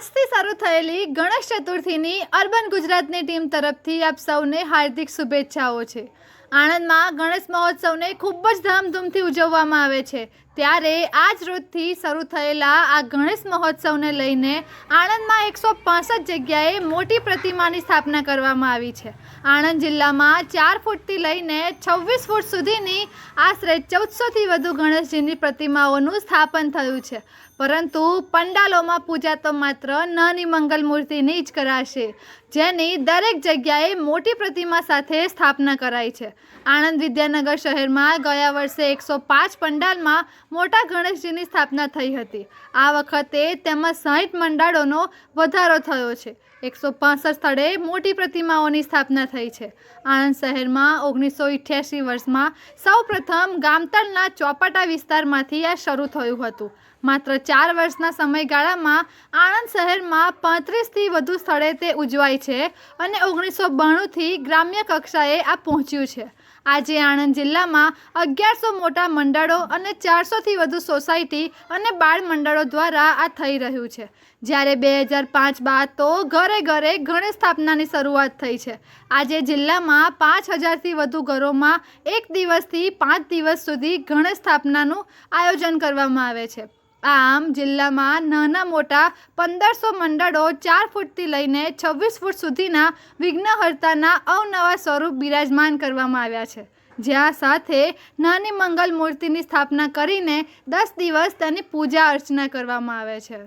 આજથી શરૂ થયેલી ગણેશ ચતુર્થીની અર્બન ગુજરાતની ટીમ તરફથી આપ સૌને હાર્દિક શુભેચ્છાઓ છે। આણંદમાં ગણેશ મહોત્સવને ખૂબ જ ધામધૂમથી ઉજવવામાં આવે છે, ત્યારે આજ રોજથી શરૂ થયેલા આ ગણેશ મહોત્સવને લઈને આણંદમાં 165 જગ્યાએ મોટી પ્રતિમાની સ્થાપના કરવામાં આવી છે। આણંદ જિલ્લામાં 4 ફૂટથી લઈને 26 ફૂટ સુધીની આશરે 1400થી વધુ ગણેશજીની પ્રતિમાઓનું સ્થાપન થયું છે, પરંતુ પંડાલોમાં પૂજા તો માત્ર નાની મંગલ મૂર્તિની જ કરાશે, જેની દરેક જગ્યાએ મોટી પ્રતિમા સાથે સ્થાપના કરાઈ છે। આણંદ વિદ્યાનગર શહેરમાં ગયા વર્ષે 105 પંડાલમાં મોટા ગણેશજીની સ્થાપના થઈ હતી। આ વખતે તેમાં 60 મંડળોનો વધારો થયો છે। 165 સ્થળે મોટી પ્રતિમાઓની સ્થાપના થઈ છે। આણંદ શહેરમાં 1988 વર્ષમાં સૌ પ્રથમ ગામતળના ચોપાટા વિસ્તારમાંથી આ શરૂ થયું હતું। માત્ર 4 વર્ષના સમયગાળામાં આણંદ શહેરમાં 35થી વધુ સ્થળે તે ઉજવાય છે અને 1992થી ગ્રામ્ય કક્ષાએ આ પહોંચ્યું છે। આજે આણંદ જિલ્લામાં 1100 મોટા મંડળો અને 400થી વધુ સોસાયટી અને બાળ મંડળો દ્વારા આ થઈ રહ્યું છે, જ્યારે 2005 બાદ તો ઘરે ઘરે ગણેશ સ્થાપનાની શરૂઆત થઈ છે। આજે જિલ્લામાં 5000થી વધુ ઘરોમાં 1 દિવસથી 5 દિવસ સુધી ગણેશ સ્થાપનાનું આયોજન કરવામાં આવે છે। આમ જિલ્લામાં નાના મોટા 1500 મંડળો 4 ફૂટથી લઈને 26 ફૂટ સુધીના વિઘ્નહર્તાના અવનવા સ્વરૂપ બિરાજમાન કરવામાં આવ્યા છે, જ્યાં સાથે નાની મંગલ મૂર્તિની સ્થાપના કરીને 10 દિવસ તેની પૂજા અર્ચના કરવામાં આવે છે।